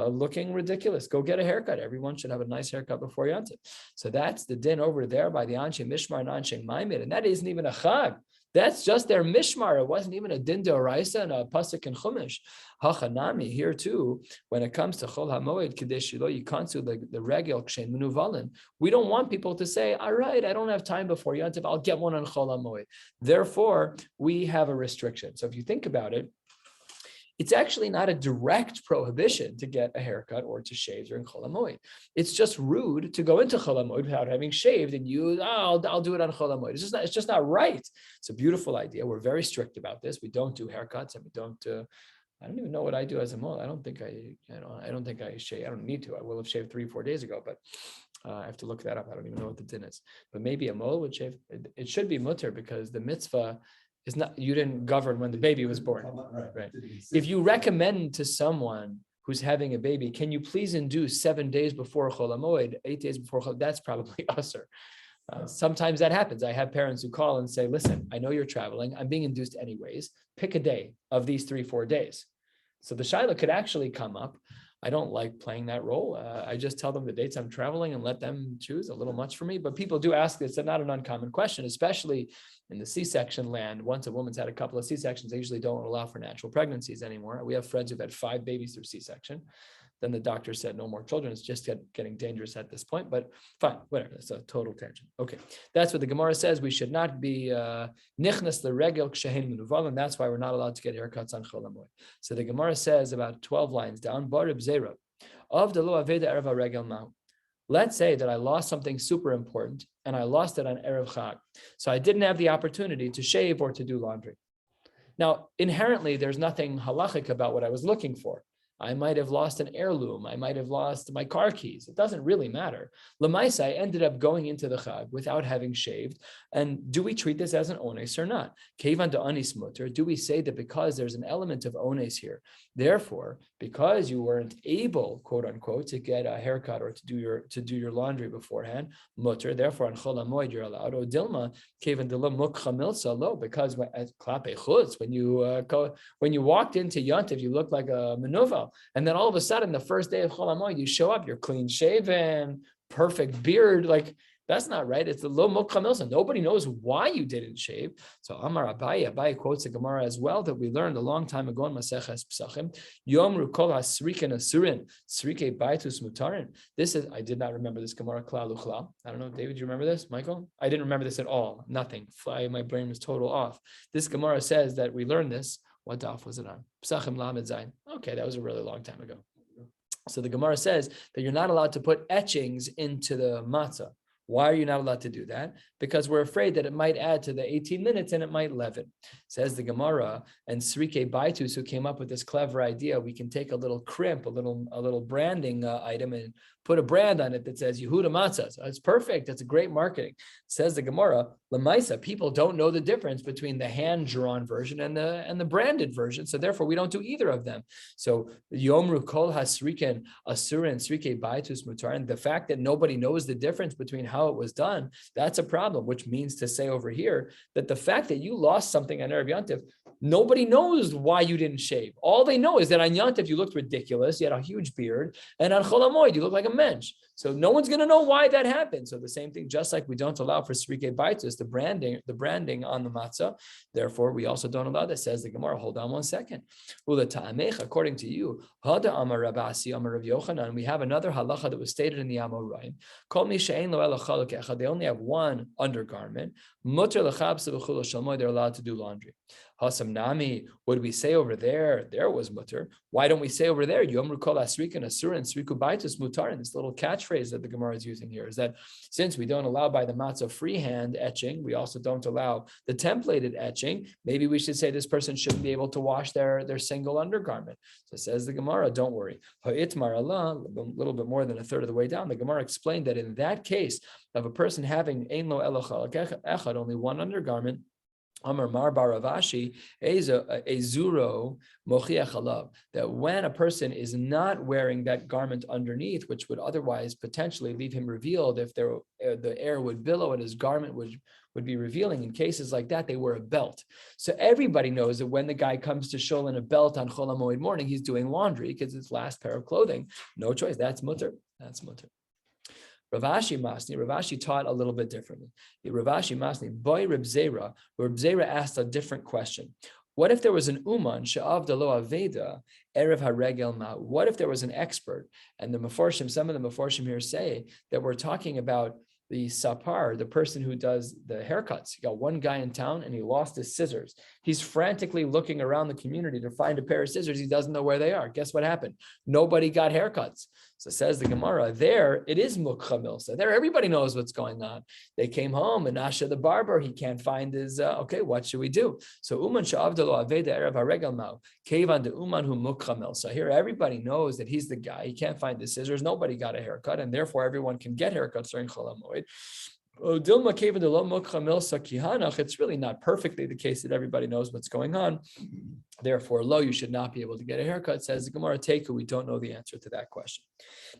looking ridiculous. Go get a haircut. Everyone should have a nice haircut before Yom Tov. So that's the din over there by the Anshe Mishmar and Anshe Maimed, and that isn't even a Chag. That's just their mishmar. It wasn't even a din d'oraisa and a pasuk and chumash. Hachanami here too. When it comes to chol hamoed kadeshilo yikansu the regel kshen menuvalin, we don't want people to say, "All right, I don't have time before Yom Tov. I'll get one on chol hamoed." Therefore, we have a restriction. So if you think about it, it's actually not a direct prohibition to get a haircut or to shave during Chol HaMoed. It's just rude to go into Chol HaMoed without having shaved and I'll do it on Chol HaMoed. It's just not right. It's a beautiful idea. We're very strict about this. We don't do haircuts and we don't. I don't even know what I do as a Moed. I don't think I shave. I don't need to. I will have shaved 3-4 days ago, but I have to look that up. I don't even know what the din is. But maybe a Moed would shave. It should be mutter because the mitzvah is not, you didn't govern when the baby was born, right? If you recommend to someone who's having a baby, can you please induce 7 days before Chol HaMoed, 8 days before Chol, that's probably usher. Sometimes that happens. I have parents who call and say, listen, I know you're traveling. I'm being induced anyways. Pick a day of these 3-4 days. So the shaila could actually come up. I don't like playing that role. I just tell them the dates I'm traveling and let them choose. A little much for me, but people do ask this. It's not an uncommon question, especially in the C-section land. Once a woman's had a couple of C-sections, they usually don't allow for natural pregnancies anymore. We have friends who've had 5 babies through C-section. Then the doctor said no more children. It's just getting dangerous at this point, but fine, whatever. That's a total tangent. Okay, that's what the Gemara says. We should not be nichnas l'regel kshehin menuval, and that's why we're not allowed to get haircuts on Chol HaMoed. So the Gemara says about 12 lines down, barib zera of the lo aveda erev regel ma'u. Let's say that I lost something super important and I lost it on erev Chag, so I didn't have the opportunity to shave or to do laundry. Now, inherently, there's nothing halachic about what I was looking for. I might have lost an heirloom. I might have lost my car keys. It doesn't really matter. Lamaisa, I ended up going into the Chag without having shaved. And do we treat this as an ones or not? Kevan de anis mutter. Do we say that because there's an element of ones here, therefore, because you weren't able, quote unquote, to get a haircut or to do your laundry beforehand, mutter. Therefore, on Chol HaMoed you're allowed. O dilma kevan de lo mukcha milsa lo. Because as klape chutz, when you walked into Yontif, you looked like a menuva. And then all of a sudden, the first day of Chol HaMoed, you show up, you're clean shaven, perfect beard. Like, that's not right. It's the lo mukha milsa. Nobody knows why you didn't shave. So Amar Abaye quotes the Gemara as well that we learned a long time ago in Maseches Pesachim. Yomru kol hasriken asurin, srike baitus mutarin. This is, I did not remember this Gemara klal uchla. I don't know, David, do you remember this? Michael? I didn't remember this at all. Nothing. My brain was total off. This Gemara says that we learned this. What daf was it on? Pesachim Lamed Zayin. Okay, that was a really long time ago. So the Gemara says that you're not allowed to put etchings into the matzah. Why are you not allowed to do that? Because we're afraid that it might add to the 18 minutes and it might leaven. Says the Gemara, and Srike Baitus, who came up with this clever idea, we can take a little crimp, a little branding item and put a brand on it that says Yehuda Matzah. So it's perfect. That's a great marketing. Says the Gemara, Lamaisa, people don't know the difference between the hand-drawn version and the branded version. So therefore, we don't do either of them. So Yomru Kol Hasriken Asurin Srike Baitus Mutarin, the fact that nobody knows the difference between how it was done, that's a problem, which means to say over here that the fact that you lost something on Erev Yontif, Nobody knows why you didn't shave. All they know is that on Yantif you looked ridiculous. You had a huge beard, and on Chol HaMoed you look like a mensch. So no one's going to know why that happened. So the same thing, just like we don't allow for Srike Baitus, the branding on the matzah. Therefore, we also don't allow that. Says the Gemara. Hold on one second. According to you, Hada Amar Rabasi Amar Rav Yochanan, we have another halacha that was stated in the Amoraim. They only have one undergarment. They're allowed to do laundry. Hasam Nami, what do we say over there? There was mutter. Why don't we say over there? Yomru kol asrikan asura and sriku baitus mutar. And this little catchphrase that the Gemara is using here is that since we don't allow by the matzah freehand etching, we also don't allow the templated etching. Maybe we should say this person shouldn't be able to wash their single undergarment. So says the Gemara, don't worry. Ha'itmar Allah, a little bit more than a third of the way down, the Gemara explained that in that case of a person having ein lo elocha echad, only one undergarment, Amar Mar Baravashi, Ezuro Mochiach Halav, that when a person is not wearing that garment underneath, which would otherwise potentially leave him revealed if the air would billow and his garment would be revealing, in cases like that, they wear a belt. So everybody knows that when the guy comes to shul in a belt on Chol HaMoed morning, he's doing laundry because it's last pair of clothing. No choice. That's mutter. That's mutter. Ravashi taught a little bit differently. Ravashi Masni, boy Reb Zera, where Reb Zera asked a different question. What if there was an uman she'avda lo aveda erev haregel ma? What if there was an expert? And the Meforshim, some of the Meforshim here say that we're talking about the sapar, the person who does the haircuts. You got one guy in town and he lost his scissors. He's frantically looking around the community to find a pair of scissors. He doesn't know where they are. Guess what happened? Nobody got haircuts. So says the Gemara, there it is mukha milsa. There everybody knows what's going on. They came home and Asha the barber, he can't find his, okay, what should we do? So uman sha'avdalo aveda erev haregel ma'u, kevan de uman hu mukha milsa. Here everybody knows that he's the guy. He can't find the scissors. Nobody got a haircut, and therefore everyone can get haircuts during Chol HaMoed. It's really not perfectly the case that everybody knows what's going on. Therefore, you should not be able to get a haircut. Says the Gemara Teku, we don't know the answer to that question.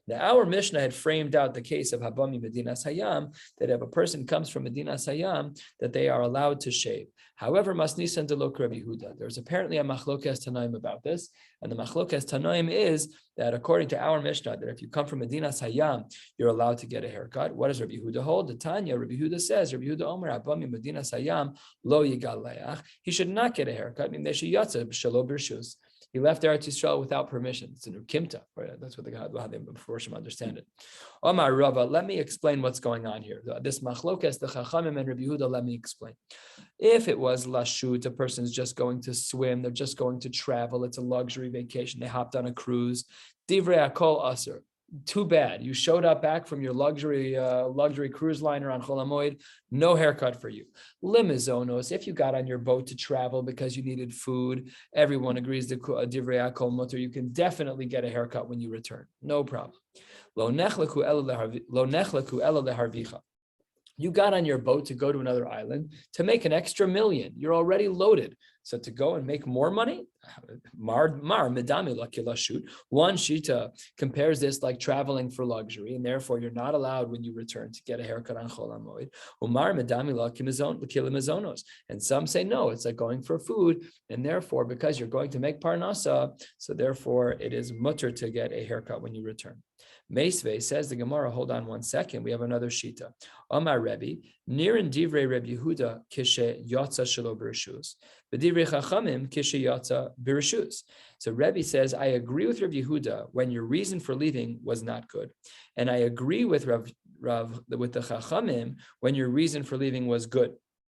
Now, our Mishnah had framed out the case of Habami Medinas Hayam, that if a person comes from Medinas Hayam, that they are allowed to shave. However, Masnisan Delok Rabbi Yehuda, there's apparently a Machlokes Tanaim about this, and the Machlokes Tanaim is that according to our Mishnah, that if you come from Medinas Hayam, you're allowed to get a haircut. What does Rabbi Yehuda hold? The Tanya, Rabbi Yehuda says, Rabbi Yehuda Omer Habami Medinas Hayam lo yigal leach. He should not get a haircut. I mean, they should yatsa shelo b'rshus. He left Eretz Yisrael without permission. It's a ukimta. Right? That's what how they before understand it. Omar Rava, let me explain what's going on here. This machlokes, the Chachamim and Rabbi Yehuda, let me explain. If it was lashut, a person's just going to swim, they're just going to travel, it's a luxury vacation, they hopped on a cruise, divrei akol aser. Too bad. You showed up back from your luxury cruise liner on Chol HaMoed, no haircut for you. Limizonos, if you got on your boat to travel because you needed food, everyone agrees that divrei akol mutter, you can definitely get a haircut when you return. No problem. Lo nechlaku ela leharvicha. You got on your boat to go to another island to make an extra million. You're already loaded. So to go and make more money, one shita compares this like traveling for luxury, and therefore you're not allowed when you return to get a haircut on Chol HaMoed. And some say no, it's like going for food, and therefore because you're going to make parnasa, so therefore it is mutter to get a haircut when you return. Meisvei says the Gemara, hold on one second, we have another shita. Amar Rebbe, Nirin divrei Rebbe Yehuda kishe yatsa shelo b'reshus, v'divrei Chachamim kishe yatsa b'reshus. So Rebbe says, I agree with Rabbi Yehuda when your reason for leaving was not good, and I agree with with the Chachamim when your reason for leaving was good.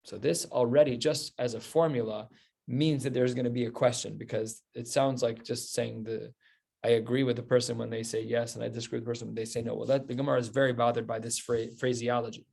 So this already, just as a formula, means that there's going to be a question, because it sounds like just saying I agree with the person when they say yes, and I disagree with the person when they say no. Well, the Gemara is very bothered by this phraseology.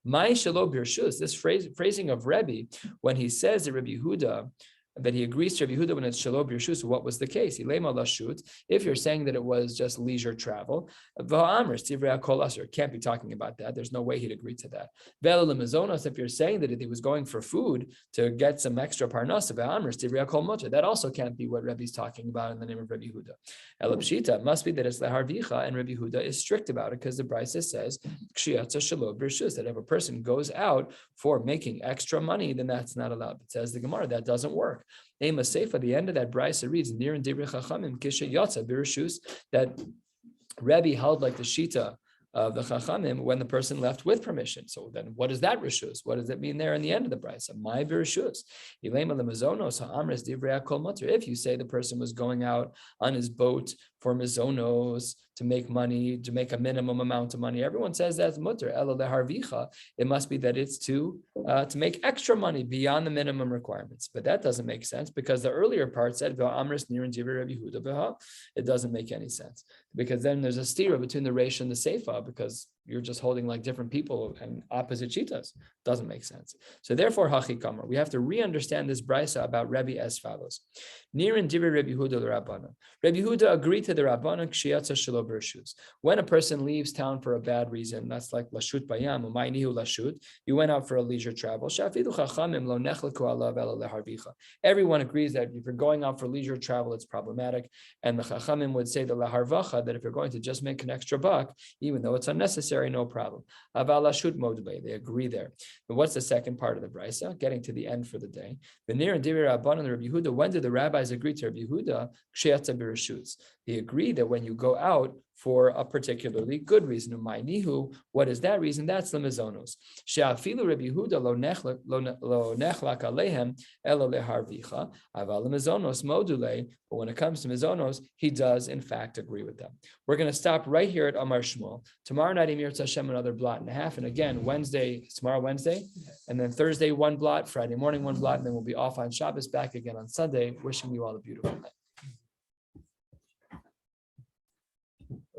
My shelo b'rshus, this phrasing of Rebbe, when he says that Rabbi Yehuda, that he agrees to Rabbi Yehuda when it's shelo b'rshus, what was the case? If you're saying that it was just leisure travel, can't be talking about that. There's no way he'd agree to that. If you're saying that he was going for food to get some extra parnasa, that also can't be what Rebbe's talking about in the name of Rabbi Yehuda. Elapshita must be that it's leharvicha, and Rabbi Yehuda is strict about it, because the Brisa says that if a person goes out for making extra money, then that's not allowed. It says the Gemara that doesn't work. work. Ema Seifa, the end of that brisa reads, Nir and Divrei Chachamim Kisha Yatsa Birashus, that Rebbe held like the Shita of the Chachamim when the person left with permission. So then what is that Rishus? What does it mean there in the end of the brisa? My Birashus. If you say the person was going out on his boat for mizonos, to make money, to make a minimum amount of money, everyone says that's mutter. It must be that it's to make extra money beyond the minimum requirements. But that doesn't make sense because the earlier part said it doesn't make any sense, because then there's a stira between the reish and the seifa, because you're just holding like different people and opposite shitas. Doesn't make sense. So therefore, hachi kamar, we have to re-understand this brisa about Rebbe as follows. Nirin divrei Rebbe Yehuda l'Rabbana. Rebbe Yehuda agreed to the Rabbana k'shiyatza shelo b'reshus. When a person leaves town for a bad reason, that's like lashut bayam, umaynihu lashut. You went out for a leisure travel. Shafidu chachamim lo nechleku alav ela leharvicha. Everyone agrees that if you're going out for leisure travel, it's problematic. And the chachamim would say the laharvacha, that if you're going to just make an extra buck, even though it's unnecessary, no problem. Aval lashut modbei. They agree there. But what's the second part of the brisa? Getting to the end for the day. V'nir and divrei Rabbanan and Rabbi Yehuda. When did the rabbis agree to Rabbi Yehuda? K'sheyatza b'reshus. They agree that when you go out for a particularly good reason, what is that reason? That's the mizonos. She'afilu Rabbi Yehuda lo nechlak alehem elo leharvicha aval mizonos module. But when it comes to mizonos, he does in fact agree with them. We're going to stop right here at Amar Shmuel. Tomorrow night, Emir Hashem, another blot and a half, and again tomorrow Wednesday, and then Thursday 1 blot, Friday morning 1 blot, and then we'll be off on Shabbos, back again on Sunday. Wishing you all a beautiful night.